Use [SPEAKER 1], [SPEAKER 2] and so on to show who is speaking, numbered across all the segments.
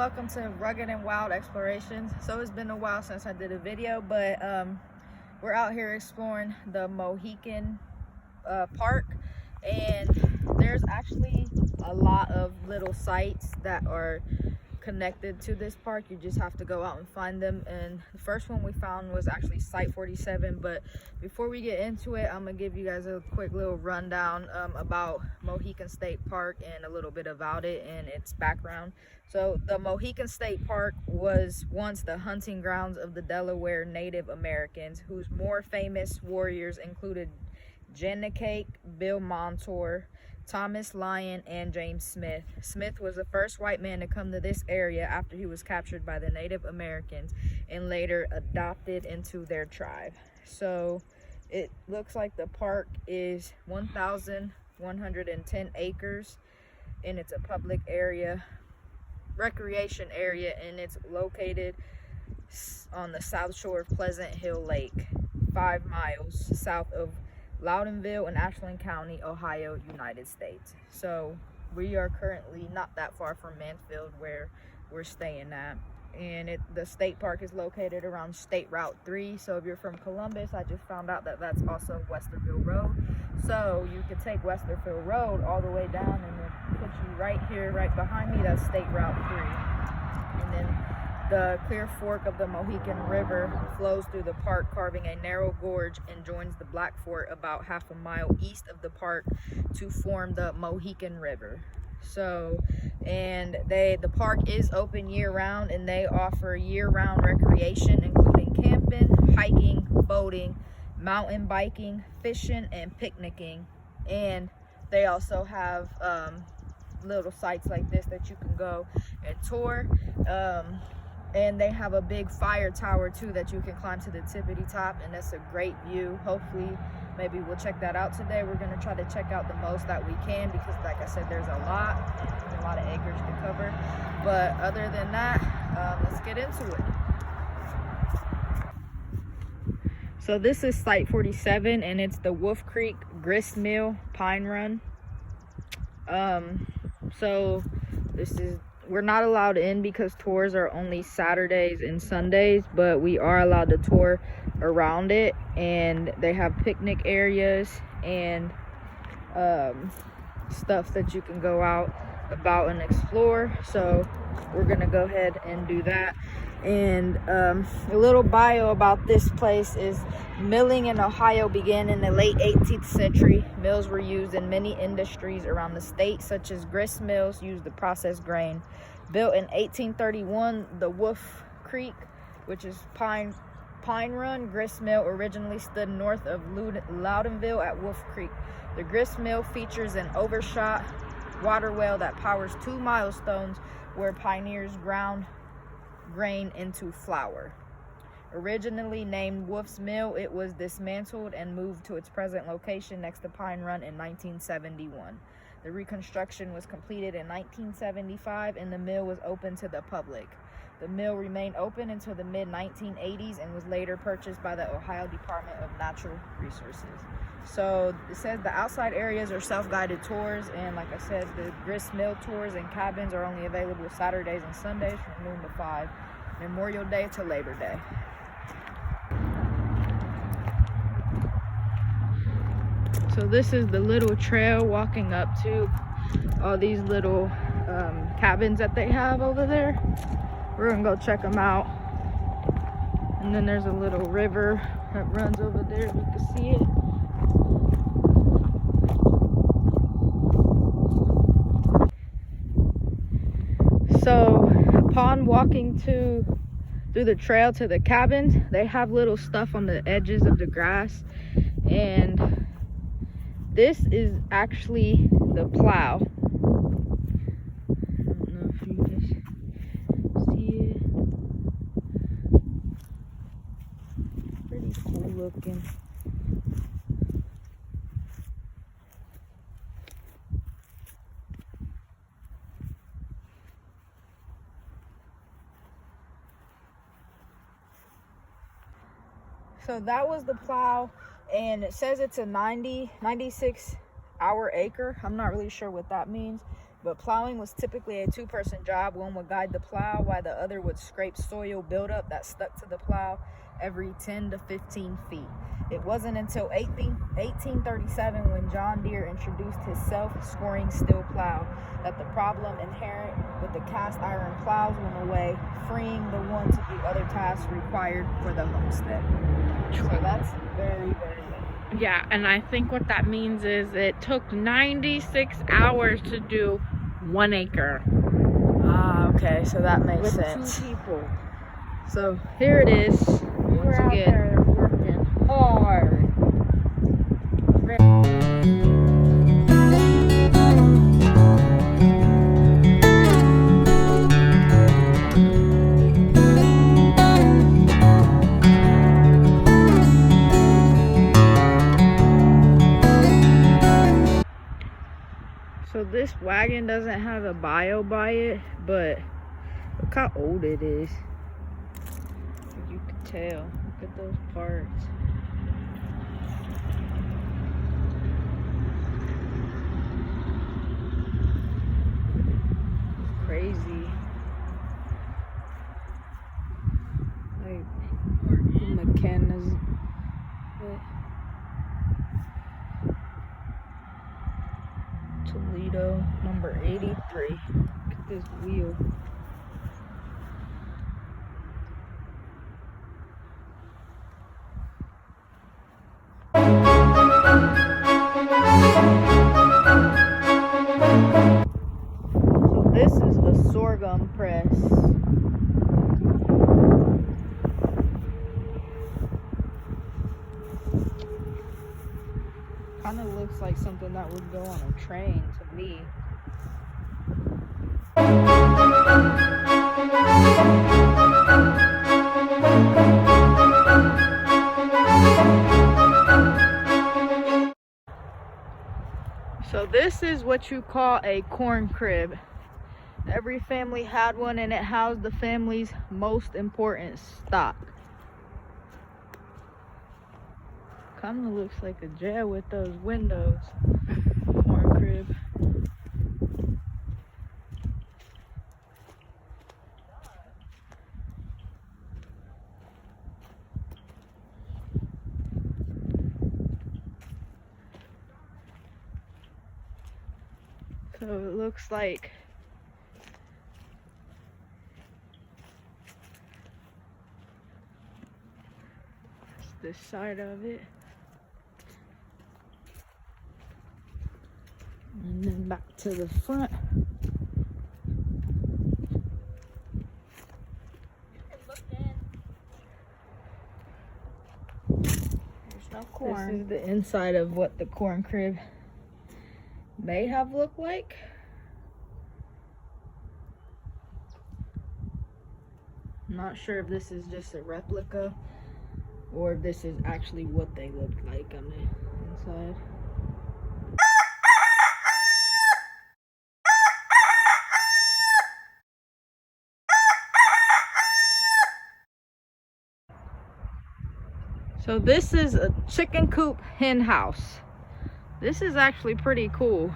[SPEAKER 1] welcome to Rugged and Wild Explorations. So it's been a while since I did a video, but we're out here exploring the Mohican Park, and there's actually a lot of little sites that are connected to this park. You just have to go out and find them, and the first one we found was actually Site 47. But before we get into it, I'm gonna give you guys a quick little rundown about Mohican State Park and a little bit about it and its background. So the Mohican State Park was once the hunting grounds of the Delaware Native Americans, whose more famous warriors included Jennicake, Bill Montour, Thomas Lyon, and James Smith. Smith was the first white man to come to this area after he was captured by the Native Americans and later adopted into their tribe. So it looks like the park is 1,110 acres, and it's a public area, recreation area, and it's located on the south shore of Pleasant Hill Lake, 5 miles south of Loudonville in Ashland County, Ohio, United States. So we are currently not that far from Mansfield, where we're staying at, and the state park is located around State Route 3. So if you're from Columbus, I just found out that that's also Westerville Road. So you could take Westerville Road all the way down, and then put you right here, right behind me. That's State Route 3, and then the Clear Fork of the Mohican River flows through the park, carving a narrow gorge, and joins the Black Fork about half a mile east of the park to form the Mohican River. So, and the park is open year-round, and they offer year-round recreation, including camping, hiking, boating, mountain biking, fishing, and picnicking. And they also have little sites like this that you can go and tour. And they have a big fire tower too that you can climb to the tippity top, and that's a great view. Hopefully maybe we'll check that out today. We're going to try to check out the most that we can, because like I said, there's a lot of acres to cover. But other than that, let's get into it. So this is Site 47, and it's the Wolf Creek Grist Mill Pine Run. So we're not allowed in because tours are only Saturdays and Sundays, but we are allowed to tour around it, and they have picnic areas and stuff that you can go out about and explore. So we're gonna go ahead and do that. And a little bio about this place is: milling in Ohio began in the late 18th century. Mills were used in many industries around the state, such as grist mills used to process grain. Built in 1831, the Wolf Creek, which is Pine Run Grist Mill, originally stood north of Loudonville at Wolf Creek. The grist mill features an overshot water well that powers 2 milestones where pioneers ground grain into flour. Originally named Wolf's Mill, it was dismantled and moved to its present location next to Pine Run in 1971. The reconstruction was completed in 1975, and the mill was open to the public. The mill remained open until the mid-1980s and was later purchased by the Ohio Department of Natural Resources. So it says the outside areas are self-guided tours, and like I said, the grist mill tours and cabins are only available Saturdays and Sundays from noon to 5, Memorial Day to Labor Day. So this is the little trail walking up to all these little cabins that they have over there. We're gonna go check them out. And then there's a little river that runs over there, if you can see it. So upon walking through the trail to the cabins, they have little stuff on the edges of the grass, and this is actually the plow. I don't know if you guys see it. Pretty cool looking. So that was the plow, and it says it's a 96 hour acre. I'm not really sure what that means. But plowing was typically a two-person job. One would guide the plow while the other would scrape soil buildup that stuck to the plow every 10 to 15 feet. It wasn't until 1837 when John Deere introduced his self-scoring steel plow that the problem inherent with the cast iron plows went away, freeing the one to do other tasks required for the homestead. So that's very, very good.
[SPEAKER 2] Yeah, and I think what that means is it took 96 hours to do 1 acre.
[SPEAKER 1] Ah, okay, so that makes
[SPEAKER 2] with
[SPEAKER 1] sense.
[SPEAKER 2] 2 people.
[SPEAKER 1] So here it is.
[SPEAKER 2] We were out
[SPEAKER 1] again.
[SPEAKER 2] there working hard. So this wagon doesn't have a bio by it, but look how old it is. You can tell. Look at those parts. It's crazy. Like the mechanism. Toledo, number 83. Look at this wheel. So this is the sorghum press. Kind of looks like something that would go on a train to me. So this is what you call a corn crib. Every family had one and it housed the family's most important stock. Kind of looks like a jail with those windows. Corn crib. So it looks like that's this side of it. And then back to the front. There's no corn. This is the inside of what the corn crib may have looked like. I'm not sure if this is just a replica or if this is actually what they looked like on the inside. So this is a chicken coop hen house. This is actually pretty cool.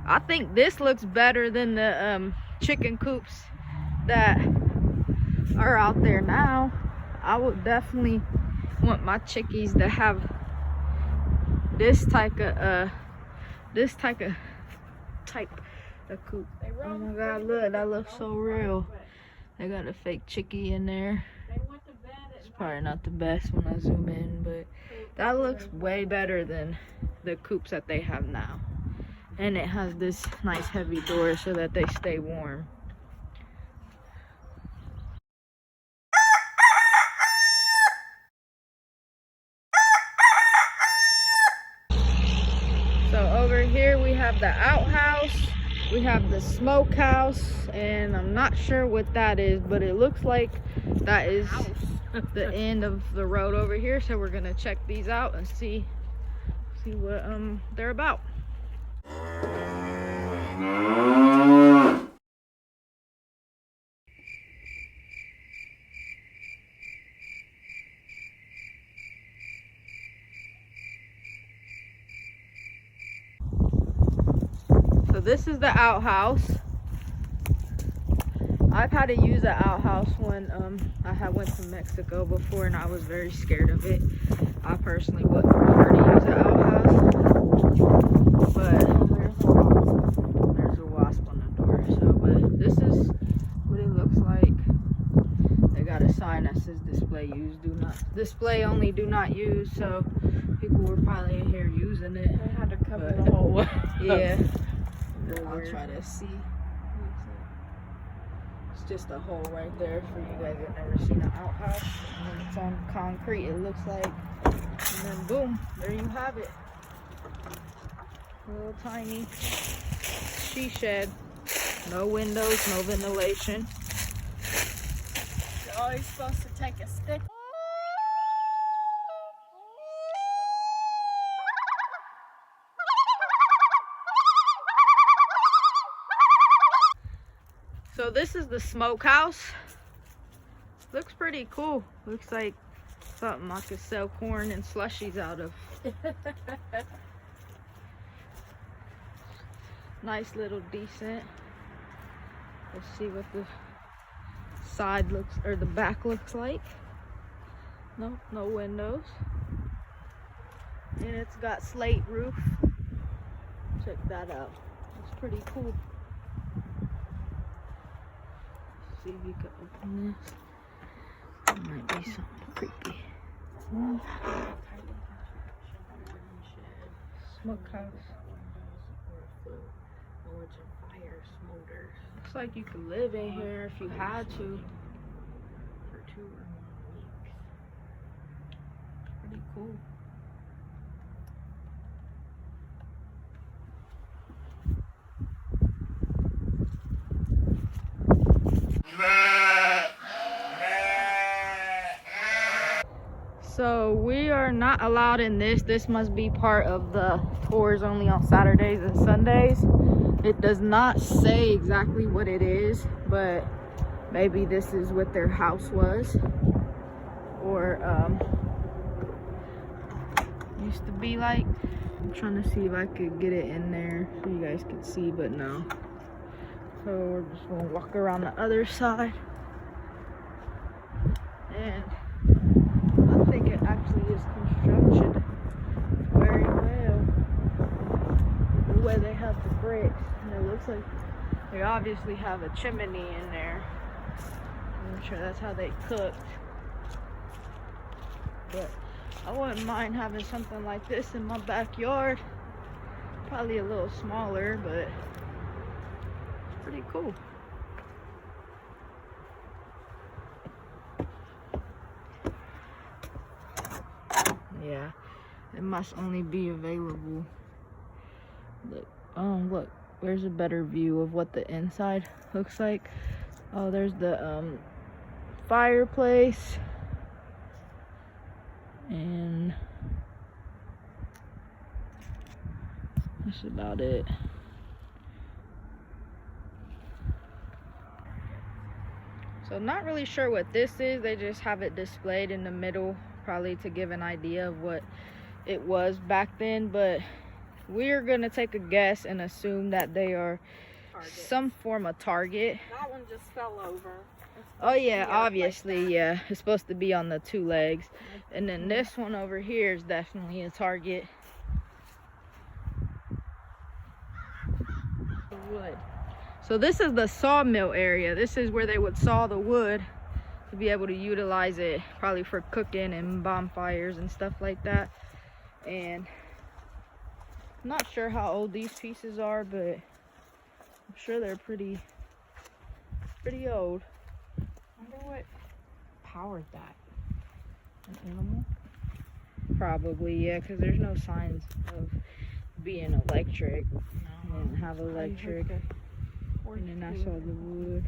[SPEAKER 2] I think this looks better than the chicken coops that are out there now. I would definitely want my chickies to have this type of coop. Oh my god, look, that looks so real. They got a fake chickie in there. It's probably not the best when I zoom in, but that looks way better than the coops that they have now. And it has this nice heavy door so that they stay warm. So over here we have the outhouse, we have the smokehouse, and I'm not sure what that is, but it looks like that is the end of the road over here. So we're gonna check these out and see what they're about. So this is the outhouse. I've had to use an outhouse when I went to Mexico before, and I was very scared of it. I personally wouldn't prefer to use an outhouse, but there's a wasp on the door. So, but this is what it looks like. They got a sign that says display only, do not use. So people were probably in here using it.
[SPEAKER 1] They had to cover the whole.
[SPEAKER 2] Yeah.
[SPEAKER 1] I'll try to see. It's just a hole right there for you guys that never seen an outhouse. And then it's on concrete, it looks like. And then boom, there you have it. A little tiny she shed. No windows, no ventilation.
[SPEAKER 3] You're always supposed to take a stick.
[SPEAKER 2] So this is the smokehouse. Looks pretty cool. Looks like something I could sell corn and slushies out of. Nice little decent. Let's see what the side looks, or the back looks like. No windows. And it's got slate roof. Check that out. It's pretty cool. See if you can open this. It might be something creepy. Smokehouse. Looks like you could live in here if you had to. For 2 or more weeks. Pretty cool. So we are not allowed in this. This must be part of the tours only on Saturdays and Sundays. It does not say exactly what it is, but maybe this is what their house was, or used to be like. I'm trying to see if I could get it in there so you guys could see, but no. So we're just gonna walk around the other side, and I think it actually is constructed very well. The way they have the bricks, and it looks like they obviously have a chimney in there. I'm sure that's how they cooked. But I wouldn't mind having something like this in my backyard. Probably a little smaller, but pretty cool. Yeah, it must only be available. Look, look, there's a better view of what the inside looks like. Oh, there's the fireplace, and that's about it. So not really sure what this is. They just have it displayed in the middle, probably to give an idea of what it was back then, but we're gonna take a guess and assume that they are some form of target.
[SPEAKER 3] That one just fell over.
[SPEAKER 2] Oh yeah, obviously, yeah. It's supposed to be on the 2 legs. And then this one over here is definitely a target. Wood. So this is the sawmill area. This is where they would saw the wood to be able to utilize it, probably for cooking and bonfires and stuff like that. And I'm not sure how old these pieces are, but I'm sure they're pretty old.
[SPEAKER 3] I wonder what powered that.
[SPEAKER 2] An animal? Probably, yeah, because there's no signs of being electric.
[SPEAKER 3] No.
[SPEAKER 2] They didn't have electric. And then I saw the wood.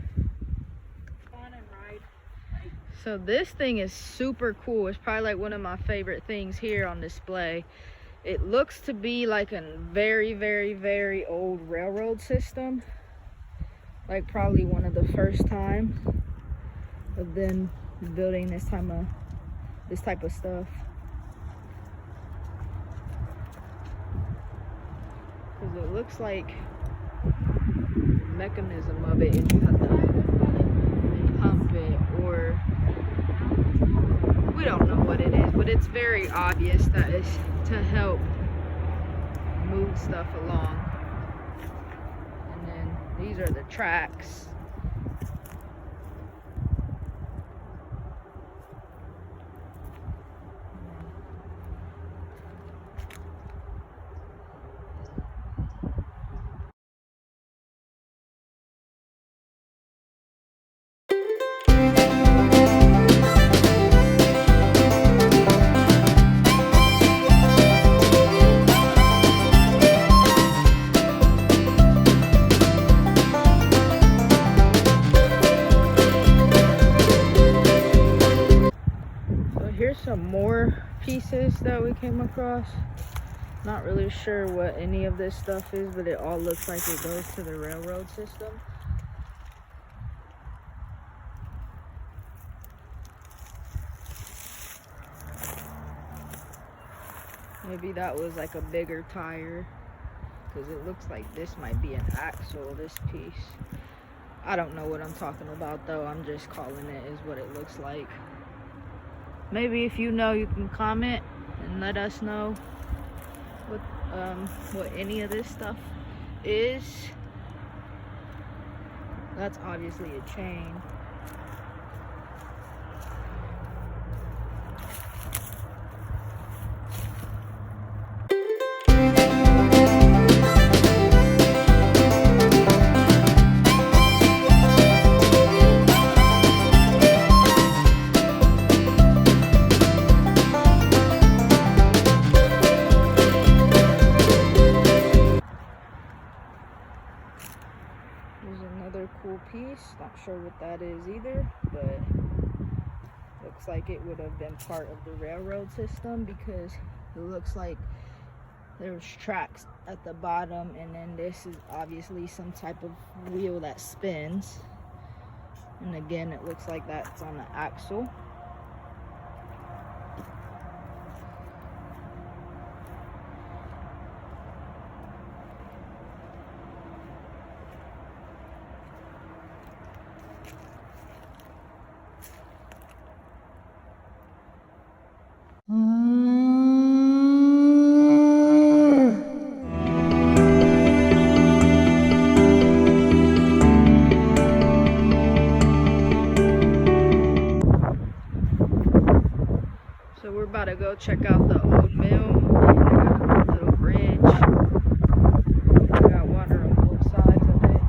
[SPEAKER 3] Fun and ride.
[SPEAKER 2] So this thing is super cool. It's probably like one of my favorite things here on display. It looks to be like a very, very, very old railroad system. Like probably one of the first times of them building this type of stuff. Because it looks like mechanism of it and you have to pump it, or we don't know what it is, but it's very obvious that it's to help move stuff along. And then these are the tracks. Here's some more pieces that we came across. Not really sure what any of this stuff is, but it all looks like it goes to the railroad system. Maybe that was like a bigger tire, because it looks like this might be an axle, this piece. I don't know what I'm talking about though, I'm just calling it is what it looks like. Maybe if you know, you can comment and let us know what any of this stuff is. That's obviously a chain. There's another cool piece, not sure what that is either, but looks like it would have been part of the railroad system, because it looks like there's tracks at the bottom, and then this is obviously some type of wheel that spins, and again it looks like that's on the axle. So we're about to go check out the old mill. They got a little bridge. They got water on both sides of it.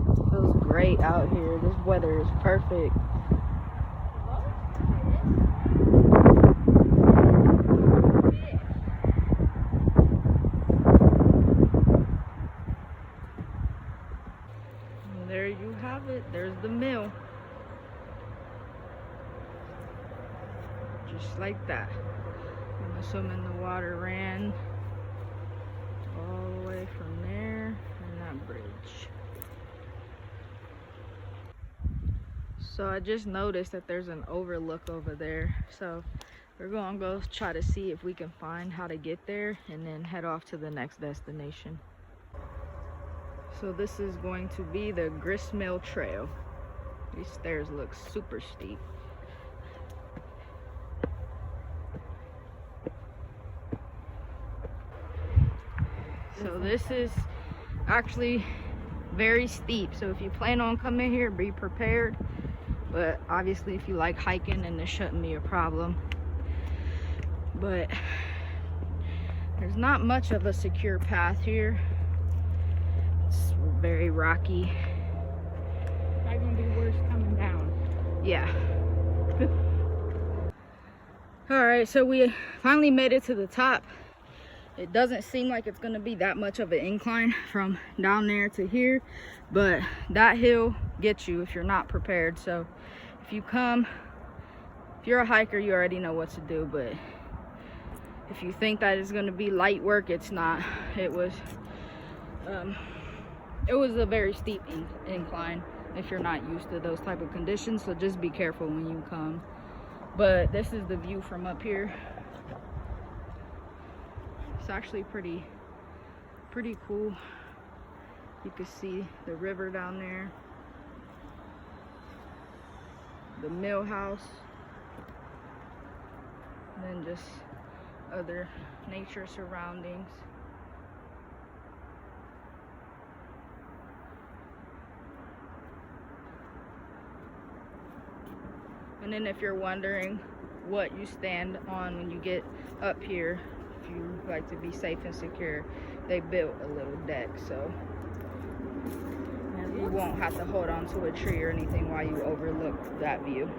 [SPEAKER 2] It feels great out here. This weather is perfect. And there you have it. There's the mill. Just like that. I'm assuming the water ran all the way from there and that bridge. So I just noticed that there's an overlook over there. So we're gonna go try to see if we can find how to get there and then head off to the next destination. So this is going to be the Gristmill Trail. These stairs look super steep. So this is actually very steep. So if you plan on coming here, be prepared. But obviously if you like hiking, then this shouldn't be a problem. But there's not much of a secure path here. It's very rocky.
[SPEAKER 3] Probably gonna be worse coming down.
[SPEAKER 2] Yeah. All right, so we finally made it to the top. It doesn't seem like it's gonna be that much of an incline from down there to here, but that hill gets you if you're not prepared. So if you come, if you're a hiker, you already know what to do, but if you think that it's gonna be light work, it's not. It was a very steep incline if you're not used to those type of conditions, so just be careful when you come. But this is the view from up here. It's actually pretty Pretty cool. You can see the river down there, the mill house, and then just other nature surroundings. And then if you're wondering what you stand on when you get up here, if you like to be safe and secure, they built a little deck, so you won't have to hold on to a tree or anything while you overlook that view.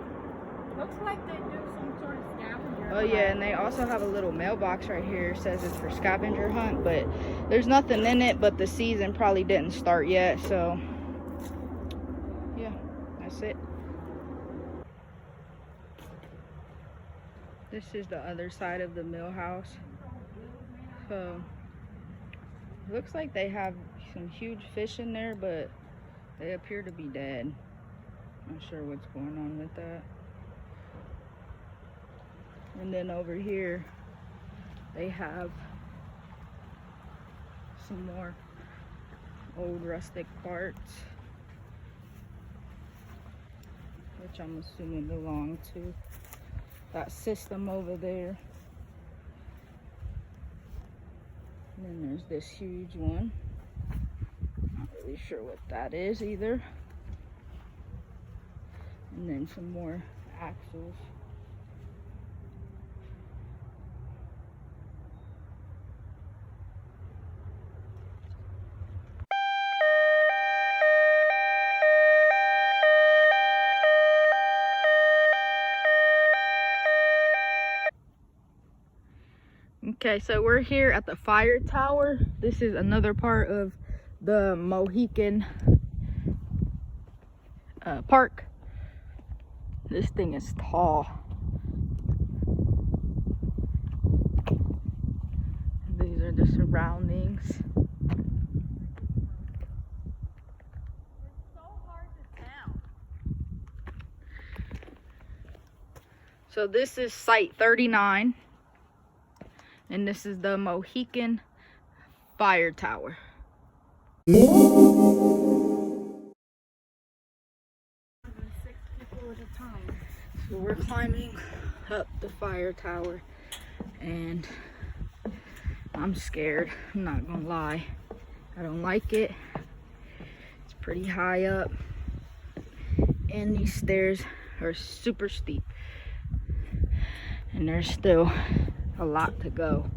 [SPEAKER 3] Looks like they do some sort of scavenger.
[SPEAKER 2] Oh yeah, and they also have a little mailbox right here. It says it's for scavenger hunt, but there's nothing in it, but the season probably didn't start yet, so yeah, that's it. This is the other side of the mill house. So it looks like they have some huge fish in there, but they appear to be dead. Not sure what's going on with that. And then over here they have some more old rustic parts, which I'm assuming belong to that system over there. And then there's this huge one. Not really sure what that is either. And then some more axles. Okay, so we're here at the fire tower. This is another part of the Mohican park. This thing is tall. These are the surroundings.
[SPEAKER 3] It's so hard to tell.
[SPEAKER 2] So this is site 39. And this is the Mohican fire tower. So we're climbing up the fire tower, and I'm scared. I'm not gonna lie. I don't like it. It's pretty high up, and these stairs are super steep. And there's still a lot to go.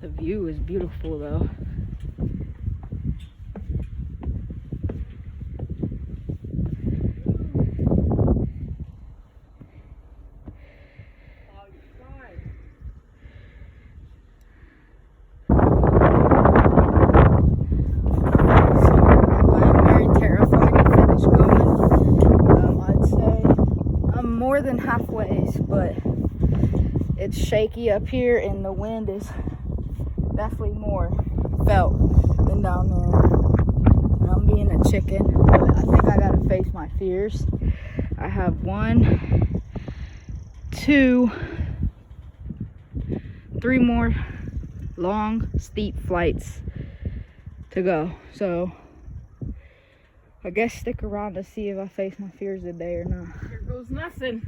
[SPEAKER 2] The view is beautiful though. More than halfway, but it's shaky up here and the wind is definitely more felt than down there. And I'm being a chicken, but I think I gotta face my fears. I have 1, 2, 3 more long steep flights to go, so I guess stick around to see if I face my fears today or not.
[SPEAKER 3] Here goes nothing.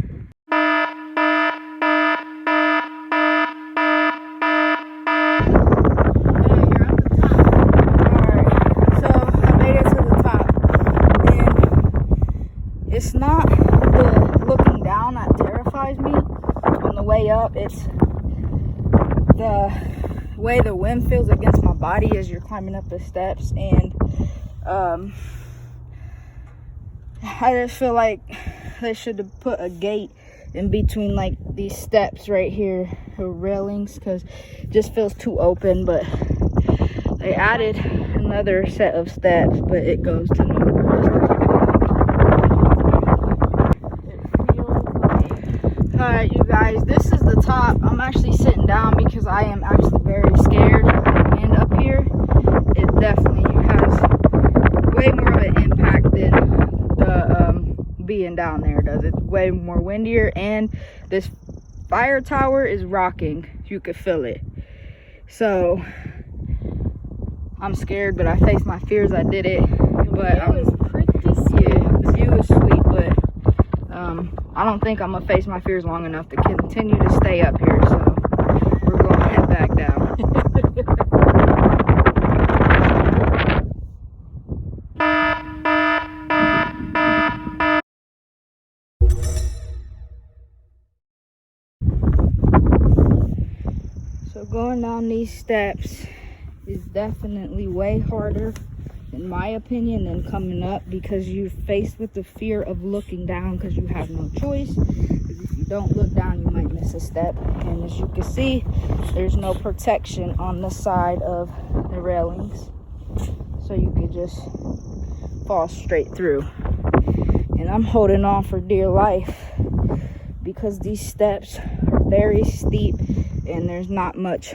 [SPEAKER 2] It's not the looking down that terrifies me on the way up. It's the way the wind feels against my body as you're climbing up the steps. And I just feel like they should have put a gate in between like these steps right here, or railings, because it just feels too open. But they added another set of steps, but it goes to nowhere. Alright, you guys, this is the top. I'm actually sitting down because I am actually very scared. And up here, it definitely has way more of an impact than the being down there does. It's way more windier, and this fire tower is rocking. You could feel it. So I'm scared, but I face my fears. I did it. But
[SPEAKER 3] It was pretty sweet.
[SPEAKER 2] yeah, the view is sweet, but I don't think I'm gonna face my fears long enough to continue to stay up here. So we're gonna head back down. So going down these steps is definitely way harder, in my opinion, than coming up, because you're faced with the fear of looking down because you have no choice. Because if you don't look down, you might miss a step. And as you can see, there's no protection on the side of the railings, so you could just fall straight through. And I'm holding on for dear life because these steps are very steep and there's not much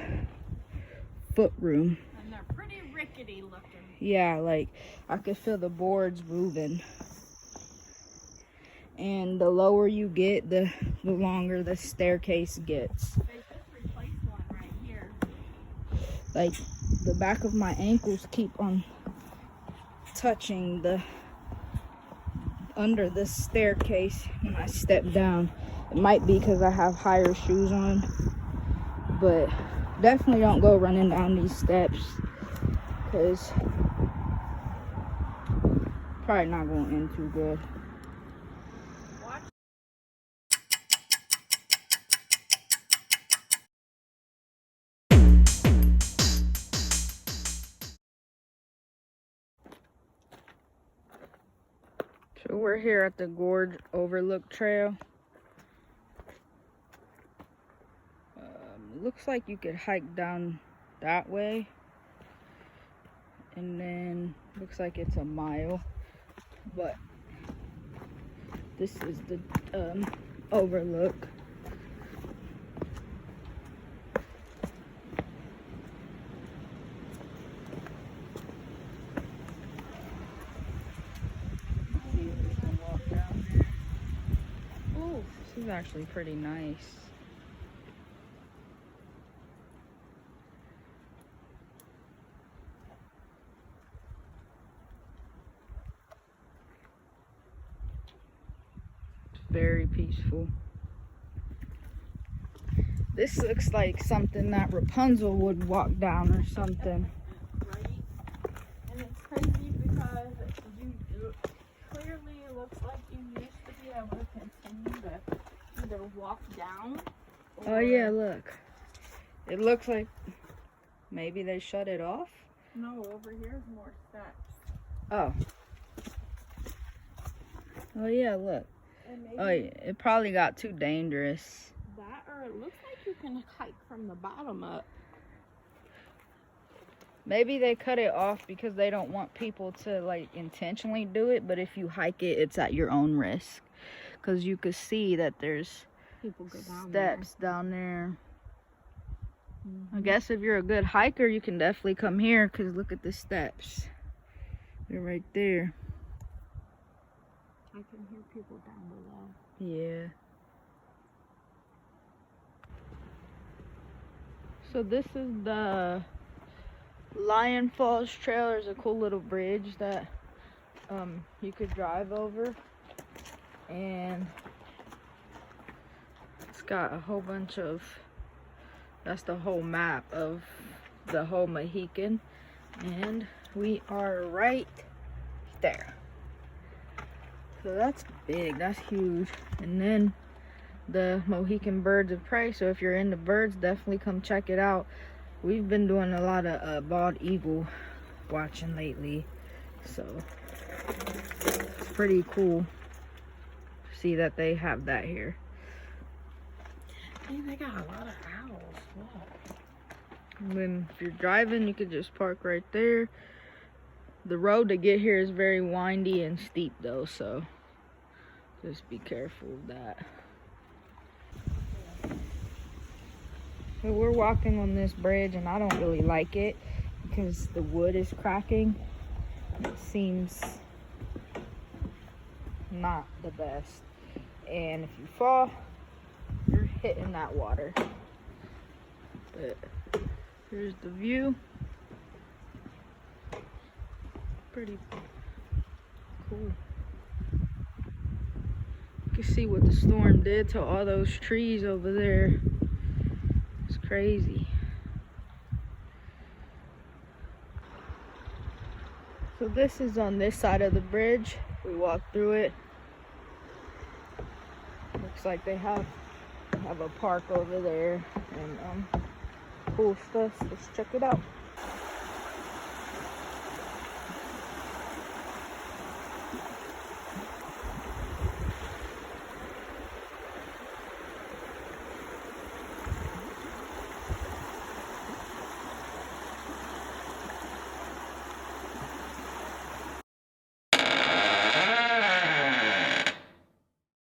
[SPEAKER 2] foot room.
[SPEAKER 3] And they're pretty rickety looking.
[SPEAKER 2] Yeah, like I could feel the boards moving. And the lower you get, the longer the staircase gets.
[SPEAKER 3] They just replaced one right here.
[SPEAKER 2] Like the back of my ankles keep on touching the under the staircase when I step down. It might be because I have higher shoes on, but definitely don't go running down these steps because probably not going to end too good. So we're here at the Gorge Overlook Trail. Looks like you could hike down that way, and then looks like it's a mile, but this is the overlook. See if we can walk down there. Oh, this is actually pretty nice. Very peaceful. This looks like something that Rapunzel would walk down or something.
[SPEAKER 3] Right? And it's crazy because clearly it looks like you used to be able to continue to either walk down
[SPEAKER 2] Oh yeah, look. It looks like maybe they shut it off.
[SPEAKER 3] No, over here's more steps.
[SPEAKER 2] Oh. Oh yeah, look.
[SPEAKER 3] And maybe
[SPEAKER 2] Oh yeah, it probably got too dangerous.
[SPEAKER 3] that, or it looks like you can hike from the bottom up.
[SPEAKER 2] Maybe they cut it off because they don't want people to like intentionally do it, but if you hike it, it's at your own risk. Because you could see that there's
[SPEAKER 3] People go down
[SPEAKER 2] steps down there.
[SPEAKER 3] there.
[SPEAKER 2] I guess if you're a good hiker, you can definitely come here because look at the steps. They're right there.
[SPEAKER 3] I can hear people down below.
[SPEAKER 2] Yeah. So this is the Lion Falls Trail. There's a cool little bridge that you could drive over, and it's got a whole bunch of, that's the whole map of the whole Mohican, and we are right there. So that's big, that's huge. And then the Mohican birds of prey. So if you're into birds, definitely come check it out. We've been doing a lot of bald eagle watching lately, so it's pretty cool to see that they have that here.
[SPEAKER 3] Hey, they got a lot of owls. Look.
[SPEAKER 2] And then if you're driving, you could just park right there. The road to get here is very windy and steep though, so just be careful of that. So we're walking on this bridge and I don't really like it because the wood is cracking. It seems not the best. And if you fall, you're hitting that water. But Here's the view. Pretty cool. You can see what the storm did to all those trees over there. It's crazy. So this is on this side of the bridge. We walked through it. Looks like they have a park over there and cool stuff. Let's check it out.